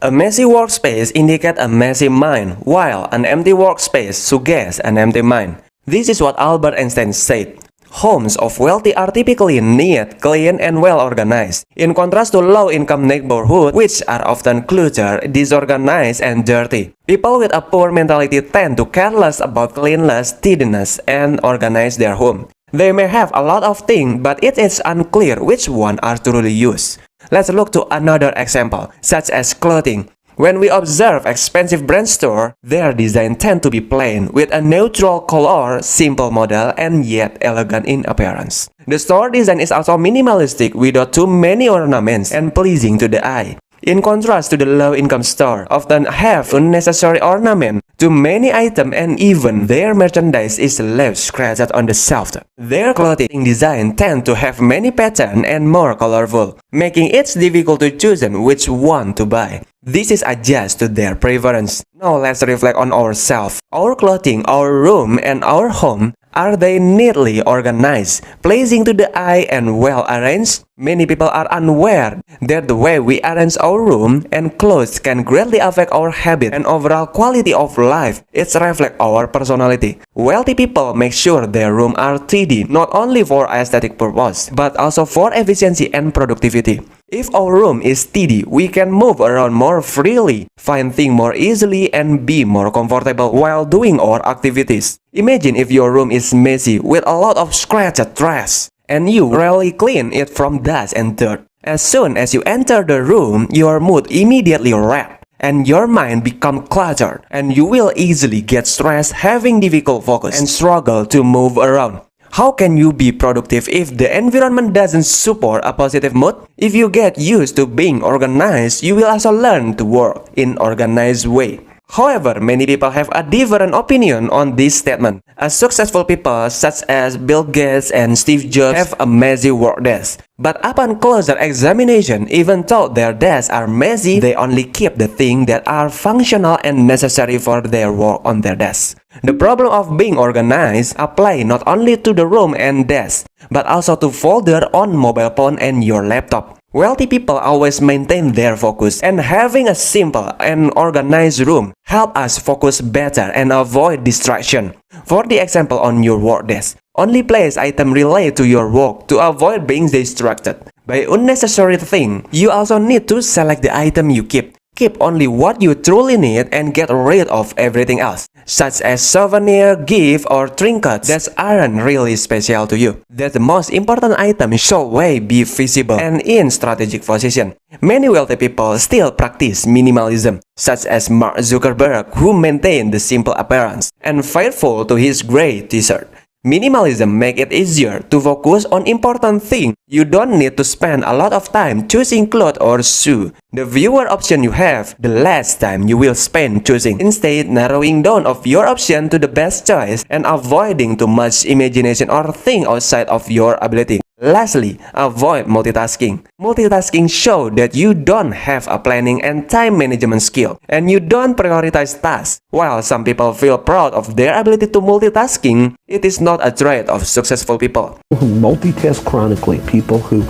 A messy workspace indicates a messy mind, while an empty workspace suggests an empty mind. This is what Albert Einstein said. Homes of wealthy are typically neat, clean, and well organized, in contrast to low-income neighborhoods, which are often cluttered, disorganized, and dirty. People with a poor mentality tend to care less about cleanliness, tidiness, and organize their home. They may have a lot of things, but it is unclear which ones are truly used. Let's look to another example, such as clothing. When we observe expensive brand stores, their design tend to be plain, with a neutral color, simple model, and yet elegant in appearance. The store design is also minimalistic, without too many ornaments, and pleasing to the eye. In contrast to the low-income store, often have unnecessary ornament, too many items, and even their merchandise is left scratched on the shelf. Their clothing design tend to have many patterns and more colorful, making it difficult to choose which one to buy. This is adjust to their preference. Now let's reflect on ourselves. Our clothing, our room, and our home, are they neatly organized, pleasing to the eye, and well arranged? Many people are unaware that the way we arrange our room and clothes can greatly affect our habit and overall quality of life. It reflects our personality. Wealthy people make sure their rooms are tidy, not only for aesthetic purpose, but also for efficiency and productivity. If our room is tidy, we can move around more freely, find things more easily, and be more comfortable while doing our activities. Imagine if your room is messy with a lot of scratched trash, and you rarely clean it from dust and dirt. As soon as you enter the room, your mood immediately wrecked, and your mind becomes cluttered, and you will easily get stressed, having difficult focus, and struggle to move around. How can you be productive if the environment doesn't support a positive mood? If you get used to being organized, you will also learn to work in organized way. However, many people have a different opinion on this statement. As successful people such as Bill Gates and Steve Jobs have a messy work desk. But upon closer examination, even though their desks are messy, they only keep the things that are functional and necessary for their work on their desk. The problem of being organized applies not only to the room and desk, but also to folder on mobile phone and your laptop. Wealthy people always maintain their focus, and having a simple and organized room help us focus better and avoid distraction. For the example on your work desk, only place items related to your work to avoid being distracted by unnecessary things. You also need to select the item you keep. Keep only what you truly need and get rid of everything else, such as souvenir, gift, or trinkets that aren't really special to you. That the most important items should always be visible and in strategic position. Many wealthy people still practice minimalism, such as Mark Zuckerberg, who maintained the simple appearance and faithful to his gray t-shirt. Minimalism makes it easier to focus on important things. You don't need to spend a lot of time choosing clothes or shoes. The fewer options you have, the less time you will spend choosing. Instead, narrowing down of your option to the best choice and avoiding too much imagination or think outside of your ability. Lastly, avoid multitasking. Multitasking shows that you don't have a planning and time management skill, and you don't prioritize tasks. While some people feel proud of their ability to multitasking, it is not a trait of successful people. Who multitask chronically, people who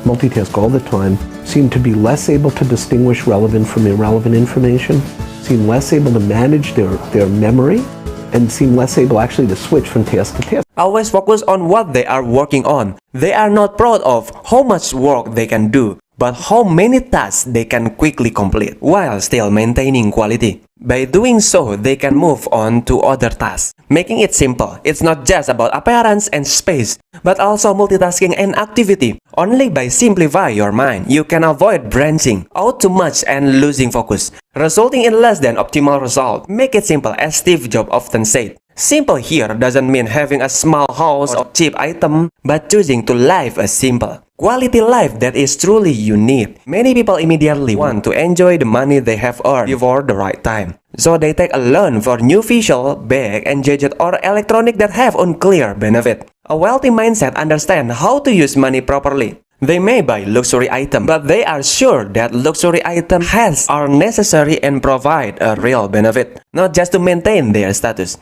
multitask all the time, seem to be less able to distinguish relevant from irrelevant information, seem less able to manage their memory, and seem less able actually to switch from task to task. Always focus on what they are working on. They are not proud of how much work they can do, but how many tasks they can quickly complete while still maintaining quality. By doing so, they can move on to other tasks. Making it simple, it's not just about appearance and space, but also multitasking and activity. Only by simplifying your mind, you can avoid branching out too much and losing focus, resulting in less than optimal result. Make it simple, as Steve Jobs often said. Simple here doesn't mean having a small house or cheap item, but choosing to live a simple, quality life that is truly unique. Many people immediately want to enjoy the money they have earned before the right time. So they take a loan for new visual, bag, and gadget or electronic that have unclear benefit. A wealthy mindset understands how to use money properly. They may buy luxury items, but they are sure that luxury items are necessary and provide a real benefit, not just to maintain their status.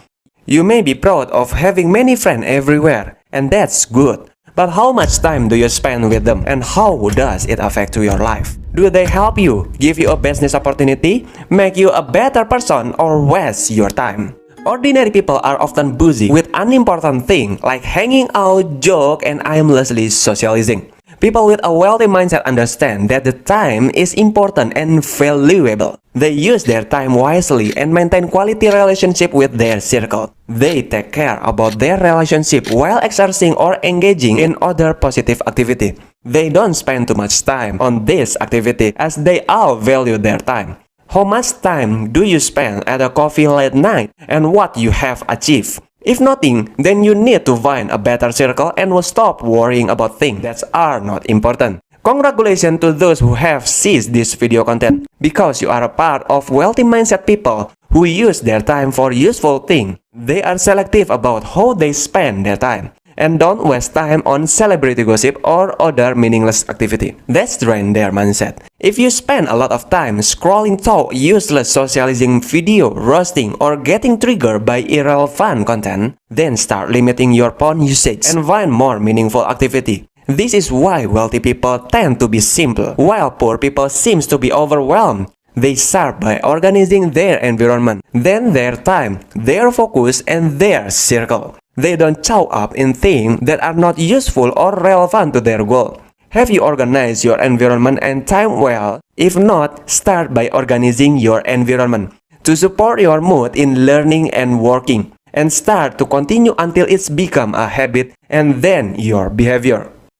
You may be proud of having many friends everywhere, and that's good. But how much time do you spend with them, and how does it affect your life? Do they help you, give you a business opportunity, make you a better person, or waste your time? Ordinary people are often busy with unimportant things like hanging out, joke, and aimlessly socializing. People with a wealthy mindset understand that the time is important and valuable. They use their time wisely and maintain quality relationship with their circle. They take care about their relationship while exercising or engaging in other positive activity. They don't spend too much time on this activity as they all value their time. How much time do you spend at a coffee late night and what you have achieved? If nothing, then you need to find a better circle and will stop worrying about things that are not important. Congratulations to those who have seized this video content, because you are a part of wealthy mindset people who use their time for useful things. They are selective about how they spend their time, and don't waste time on celebrity gossip or other meaningless activity. That's drain their mindset. If you spend a lot of time scrolling through useless socializing video, roasting, or getting triggered by irrelevant content, then start limiting your phone usage and find more meaningful activity. This is why wealthy people tend to be simple, while poor people seem to be overwhelmed. They start by organizing their environment, then their time, their focus, and their circle. They don't chow up in things that are not useful or relevant to their goal. Have you organized your environment and time well? If not, start by organizing your environment to support your mood in learning and working, and start to continue until it's become a habit and then your behavior.